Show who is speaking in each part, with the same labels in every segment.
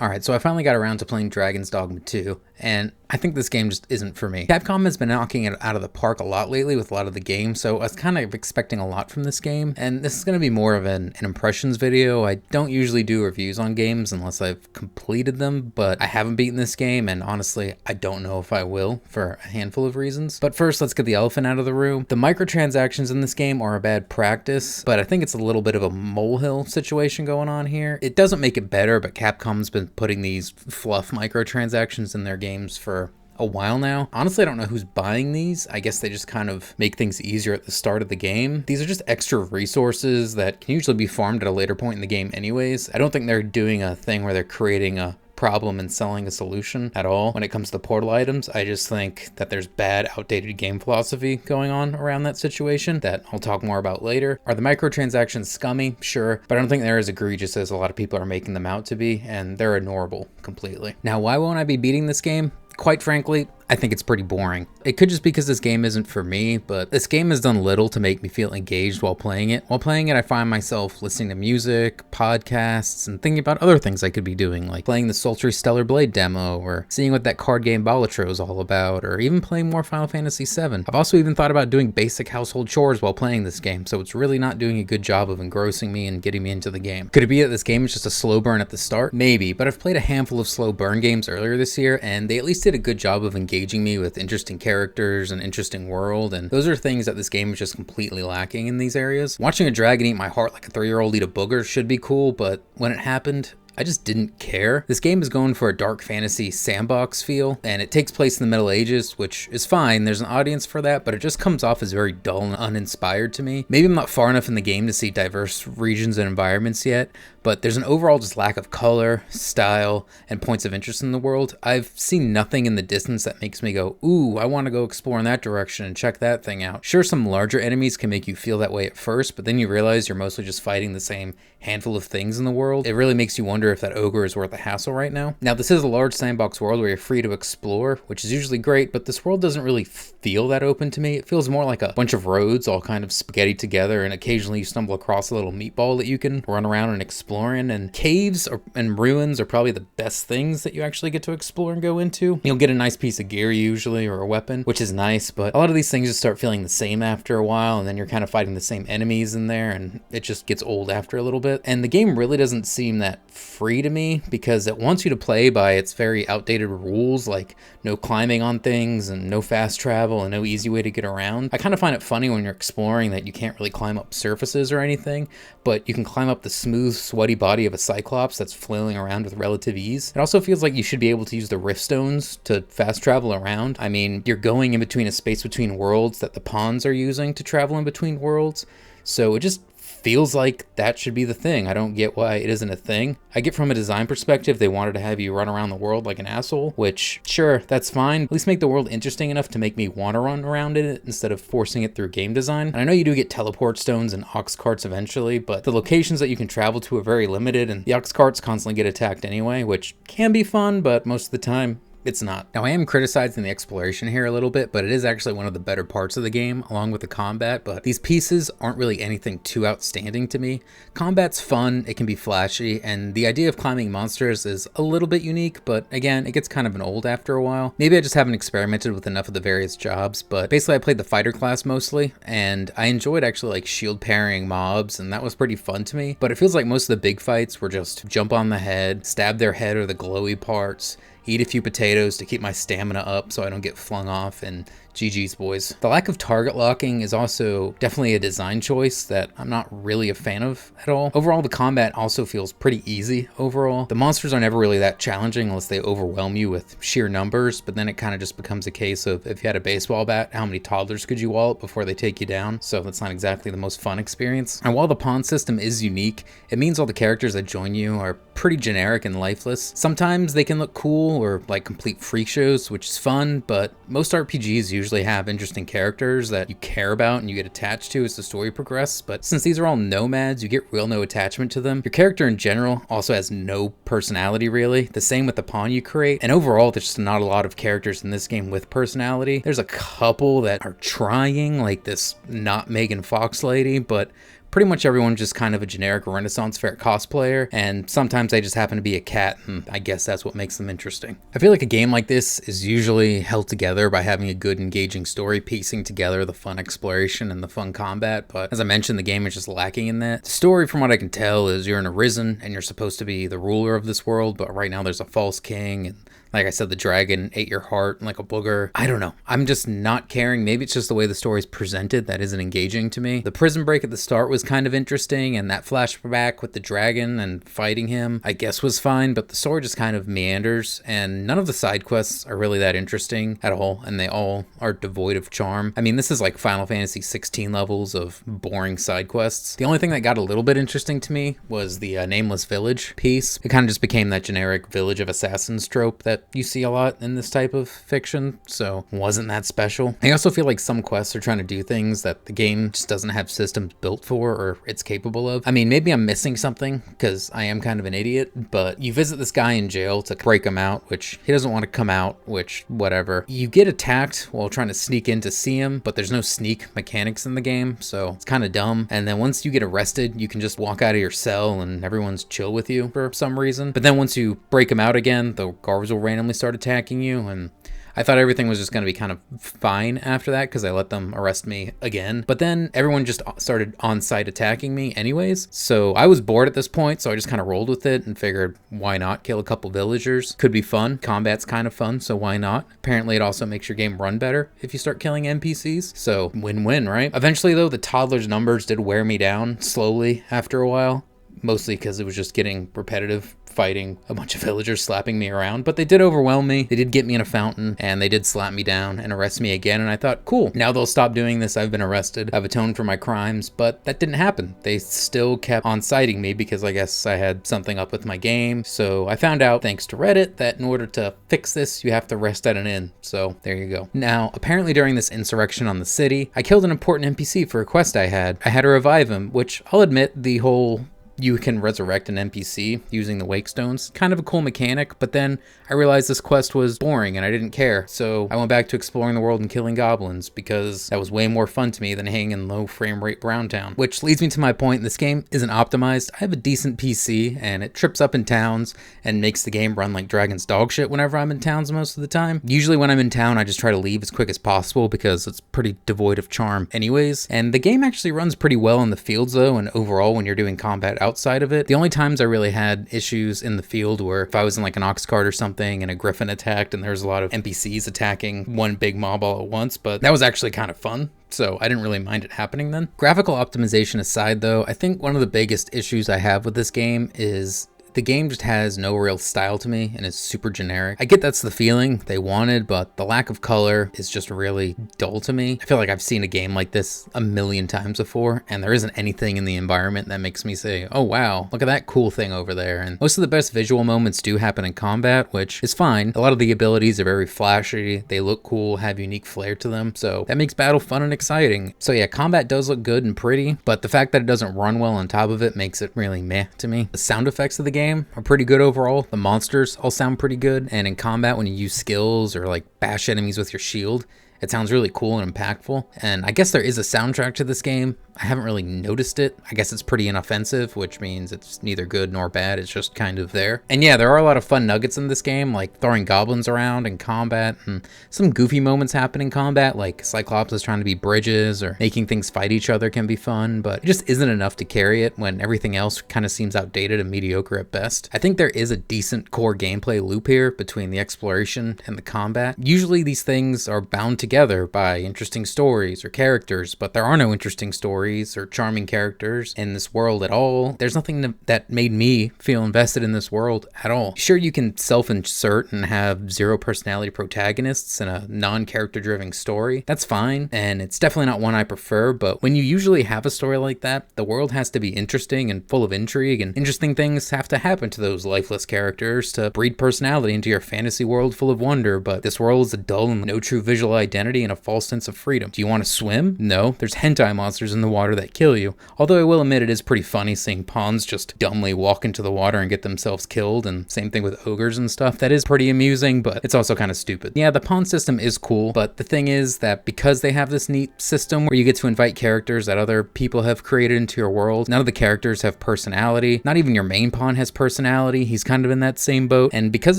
Speaker 1: Alright, so I finally got around to playing Dragons Dogma 2, and I think this game just isn't for me. Capcom has been knocking it out of the park a lot lately with a lot of the games, so I was kind of expecting a lot from this game, and this is going to be more of an impressions video. I don't usually do reviews on games unless I've completed them, but I haven't beaten this game, and honestly, I don't know if I will for a handful of reasons. But first, let's get the elephant out of the room. The microtransactions in this game are a bad practice, but I think it's a little bit of a molehill situation going on here. It doesn't make it better, but Capcom's been putting these fluff microtransactions in their games for a while now. Honestly, I don't know who's buying these. I guess they just kind of make things easier at the start of the game. These are just extra resources that can usually be farmed at a later point in the game anyways. I don't think they're doing a thing where they're creating a problem and selling a solution at all when it comes to portal items. I just think that there's bad, outdated game philosophy going on around that situation that I'll talk more about later. Are the microtransactions scummy? Sure, but I don't think they're as egregious as a lot of people are making them out to be, and they're ignorable completely. Now, why won't I be beating this game? Quite frankly, I think it's pretty boring. It could just be because this game isn't for me, but this game has done little to make me feel engaged while playing it. While playing it, I find myself listening to music, podcasts, and thinking about other things I could be doing, like playing the sultry Stellar Blade demo, or seeing what that card game Balatro is all about, or even playing more Final Fantasy VII. I've also even thought about doing basic household chores while playing this game, so it's really not doing a good job of engrossing me and getting me into the game. Could it be that this game is just a slow burn at the start? Maybe, but I've played a handful of slow burn games earlier this year, and they at least did a good job of engaging me with interesting characters and interesting world, and those are things that this game is just completely lacking in these areas. Watching a dragon eat my heart like a 3-year-old eat a booger should be cool, but when it happened, I just didn't care. This game is going for a dark fantasy sandbox feel, and it takes place in the Middle Ages, which is fine. There's an audience for that, but it just comes off as very dull and uninspired to me. Maybe I'm not far enough in the game to see diverse regions and environments yet, but there's an overall just lack of color, style, and points of interest in the world. I've seen nothing in the distance that makes me go, ooh, I want to go explore in that direction and check that thing out. Sure, some larger enemies can make you feel that way at first, but then you realize you're mostly just fighting the same handful of things in the world. It really makes you wonder if that ogre is worth the hassle right now. Now, this is a large sandbox world where you're free to explore, which is usually great, but this world doesn't really feel that open to me. It feels more like a bunch of roads all kind of spaghetti together, and occasionally you stumble across a little meatball that you can run around and explore in, and caves and ruins are probably the best things that you actually get to explore and go into. You'll get a nice piece of gear usually, or a weapon, which is nice, but a lot of these things just start feeling the same after a while, and then you're kind of fighting the same enemies in there, and it just gets old after a little bit. And the game really doesn't seem that free to me, because it wants you to play by its very outdated rules, like no climbing on things and no fast travel and no easy way to get around. I kind of find it funny when you're exploring that you can't really climb up surfaces or anything, but you can climb up the smooth, sweaty body of a cyclops that's flailing around with relative ease. It also feels like you should be able to use the rift stones to fast travel around. I mean, you're going in between a space between worlds that the pawns are using to travel in between worlds, so it just feels like that should be the thing. I don't get why it isn't a thing. I get from a design perspective they wanted to have you run around the world like an asshole, which, sure, that's fine. At least make the world interesting enough to make me want to run around in it instead of forcing it through game design. And I know you do get teleport stones and ox carts eventually, but the locations that you can travel to are very limited, and the ox carts constantly get attacked anyway, which can be fun, but most of the time, it's not. Now, I am criticizing the exploration here a little bit, but it is actually one of the better parts of the game, along with the combat, but these pieces aren't really anything too outstanding to me. Combat's fun, it can be flashy, and the idea of climbing monsters is a little bit unique, but again, it gets kind of an old after a while. Maybe I just haven't experimented with enough of the various jobs, but basically I played the fighter class mostly, and I enjoyed actually like shield parrying mobs, and that was pretty fun to me, but it feels like most of the big fights were just jump on the head, stab their head or the glowy parts, eat a few potatoes to keep my stamina up so I don't get flung off, and GG's boys. The lack of target locking is also definitely a design choice that I'm not really a fan of at all. Overall, the combat also feels pretty easy overall. The monsters are never really that challenging unless they overwhelm you with sheer numbers, but then it kind of just becomes a case of if you had a baseball bat, how many toddlers could you wallop before they take you down? So that's not exactly the most fun experience. And while the pawn system is unique, it means all the characters that join you are pretty generic and lifeless. Sometimes they can look cool or like complete freak shows, which is fun, but most RPGs usually have interesting characters that you care about and you get attached to as the story progresses, but since these are all nomads, you get real no attachment to them. Your character in general also has no personality really. The same with the pawn you create, and overall there's just not a lot of characters in this game with personality. There's a couple that are trying, like this not Megan Fox lady, but pretty much everyone's just kind of a generic Renaissance Fair cosplayer, and sometimes they just happen to be a cat, and I guess that's what makes them interesting. I feel like a game like this is usually held together by having a good engaging story, piecing together the fun exploration and the fun combat, but as I mentioned, the game is just lacking in that. The story, from what I can tell, is you're in Arisen, and you're supposed to be the ruler of this world, but right now there's a false king, and like I said, the dragon ate your heart like a booger. I don't know. I'm just not caring. Maybe it's just the way the story's presented that isn't engaging to me. The prison break at the start was kind of interesting, and that flashback with the dragon and fighting him, I guess, was fine, but the story just kind of meanders, and none of the side quests are really that interesting at all, and they all are devoid of charm. I mean, this is like Final Fantasy 16 levels of boring side quests. The only thing that got a little bit interesting to me was the Nameless Village piece. It kind of just became that generic Village of Assassins trope that you see a lot in this type of fiction, so wasn't that special. I also feel like some quests are trying to do things that the game just doesn't have systems built for or it's capable of. I mean, maybe I'm missing something because I am kind of an idiot, but you visit this guy in jail to break him out, which he doesn't want to come out, which whatever. You get attacked while trying to sneak in to see him, but there's no sneak mechanics in the game, so it's kind of dumb. And then once you get arrested, you can just walk out of your cell and everyone's chill with you for some reason. But then once you break him out again, the guards will randomly start attacking you, and I thought everything was just going to be kind of fine after that because I let them arrest me again. But then everyone just started on-site attacking me anyways. So I was bored at this point, so I just kind of rolled with it and figured, why not kill a couple villagers? Could be fun. Combat's kind of fun, so why not? Apparently it also makes your game run better if you start killing NPCs. So win-win, right? Eventually though, the toddler's numbers did wear me down slowly after a while. Mostly because it was just getting repetitive, fighting a bunch of villagers slapping me around, but they did overwhelm me. They did get me in a fountain, and they did slap me down and arrest me again, and I thought, cool, now they'll stop doing this. I've been arrested. I've atoned for my crimes, but that didn't happen. They still kept on citing me because I guess I had something up with my game. So I found out, thanks to Reddit, that in order to fix this, you have to rest at an inn. So there you go. Now, apparently during this insurrection on the city, I killed an important NPC for a quest I had. I had to revive him, which I'll admit, the whole you can resurrect an NPC using the wake stones. Kind of a cool mechanic, but then I realized this quest was boring and I didn't care. So I went back to exploring the world and killing goblins because that was way more fun to me than hanging in low frame rate Browntown. Which leads me to my point, this game isn't optimized. I have a decent PC and it trips up in towns and makes the game run like Dragon's dog shit whenever I'm in towns most of the time. Usually when I'm in town, I just try to leave as quick as possible because it's pretty devoid of charm anyways. And the game actually runs pretty well in the fields though, and overall when you're doing combat outside of it. The only times I really had issues in the field were if I was in like an ox cart or something and a griffin attacked and there's a lot of NPCs attacking one big mob all at once, but that was actually kind of fun. So I didn't really mind it happening then. Graphical optimization aside though, I think one of the biggest issues I have with this game is the game just has no real style to me and is super generic. I get that's the feeling they wanted, but the lack of color is just really dull to me. I feel like I've seen a game like this a million times before, and there isn't anything in the environment that makes me say, oh wow, look at that cool thing over there. And most of the best visual moments do happen in combat, which is fine. A lot of the abilities are very flashy, they look cool, have unique flair to them, so that makes battle fun and exciting. So yeah, combat does look good and pretty, but the fact that it doesn't run well on top of it makes it really meh to me. The sound effects of the game are pretty good overall. The monsters all sound pretty good, and in combat when you use skills or like bash enemies with your shield, it sounds really cool and impactful. And I guess there is a soundtrack to this game. I haven't really noticed it. I guess it's pretty inoffensive, which means it's neither good nor bad. It's just kind of there. And yeah, there are a lot of fun nuggets in this game, like throwing goblins around in combat, and some goofy moments happen in combat, like Cyclops is trying to be bridges or making things fight each other can be fun, but it just isn't enough to carry it when everything else kind of seems outdated and mediocre at best. I think there is a decent core gameplay loop here between the exploration and the combat. Usually these things are bound together by interesting stories or characters, but there are no interesting stories or charming characters in this world at all. There's nothing that made me feel invested in this world at all. Sure, you can self-insert and have zero personality protagonists in a non-character driven story. That's fine, and it's definitely not one I prefer, but when you usually have a story like that, the world has to be interesting and full of intrigue, and interesting things have to happen to those lifeless characters to breed personality into your fantasy world full of wonder. But this world is a dull and no true visual identity and a false sense of freedom. Do you want to swim? No, there's hentai monsters in the water that kill you. Although I will admit it is pretty funny seeing pawns just dumbly walk into the water and get themselves killed, and same thing with ogres and stuff. That is pretty amusing, but it's also kind of stupid. Yeah, the pawn system is cool, but the thing is that because they have this neat system where you get to invite characters that other people have created into your world, none of the characters have personality. Not even your main pawn has personality. He's kind of in that same boat. And because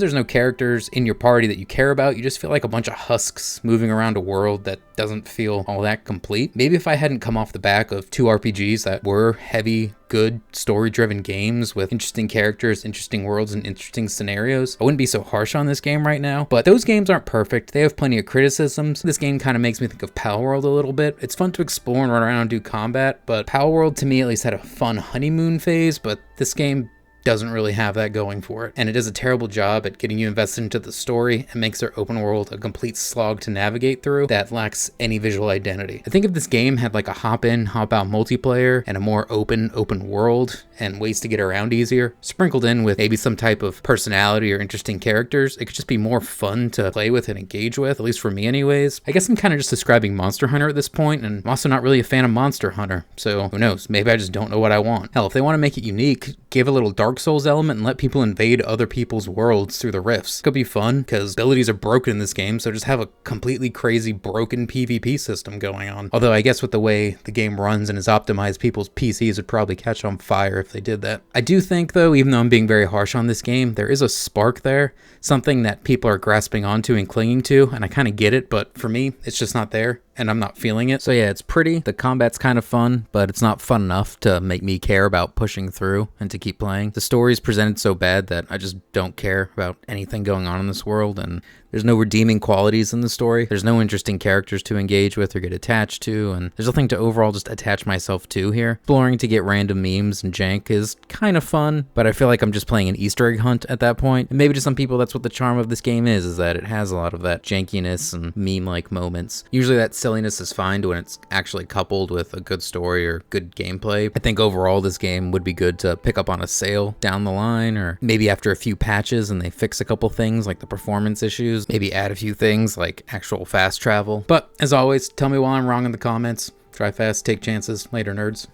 Speaker 1: there's no characters in your party that you care about, you just feel like a bunch of husks moving around a world that doesn't feel all that complete. Maybe if I hadn't come off the back of 2 RPGs that were heavy, good, story-driven games with interesting characters, interesting worlds, and interesting scenarios, I wouldn't be so harsh on this game right now. But those games aren't perfect. They have plenty of criticisms. This game kind of makes me think of Palworld a little bit. It's fun to explore and run around and do combat, but Palworld to me at least had a fun honeymoon phase, but this game doesn't really have that going for it. And it does a terrible job at getting you invested into the story and makes their open world a complete slog to navigate through that lacks any visual identity. I think if this game had like a hop in, hop out multiplayer and a more open world and ways to get around easier, sprinkled in with maybe some type of personality or interesting characters, it could just be more fun to play with and engage with, at least for me anyways. I guess I'm kind of just describing Monster Hunter at this point, and I'm also not really a fan of Monster Hunter, so who knows, maybe I just don't know what I want. Hell, if they want to make it unique, give a little Dark Souls element and let people invade other people's worlds through the rifts. Could be fun, because abilities are broken in this game, so just have a completely crazy broken PvP system going on. Although I guess with the way the game runs and is optimized, people's PCs would probably catch on fire if they did that. I do think though, even though I'm being very harsh on this game, there is a spark there, something that people are grasping onto and clinging to, and I kind of get it, but for me, it's just not there. And I'm not feeling it. So yeah, it's pretty. The combat's kind of fun, but it's not fun enough to make me care about pushing through and to keep playing. The story's presented so bad that I just don't care about anything going on in this world, and there's no redeeming qualities in the story. There's no interesting characters to engage with or get attached to, and there's nothing to overall just attach myself to here. Exploring to get random memes and jank is kind of fun, but I feel like I'm just playing an Easter egg hunt at that point. And maybe to some people that's what the charm of this game is that it has a lot of that jankiness and meme-like moments. Usually that silliness is fine when it's actually coupled with a good story or good gameplay. I think overall this game would be good to pick up on a sale down the line, or maybe after a few patches and they fix a couple things like the performance issues, maybe add a few things like actual fast travel. But as always, tell me why I'm wrong in the comments. Try fast, take chances. Later, nerds.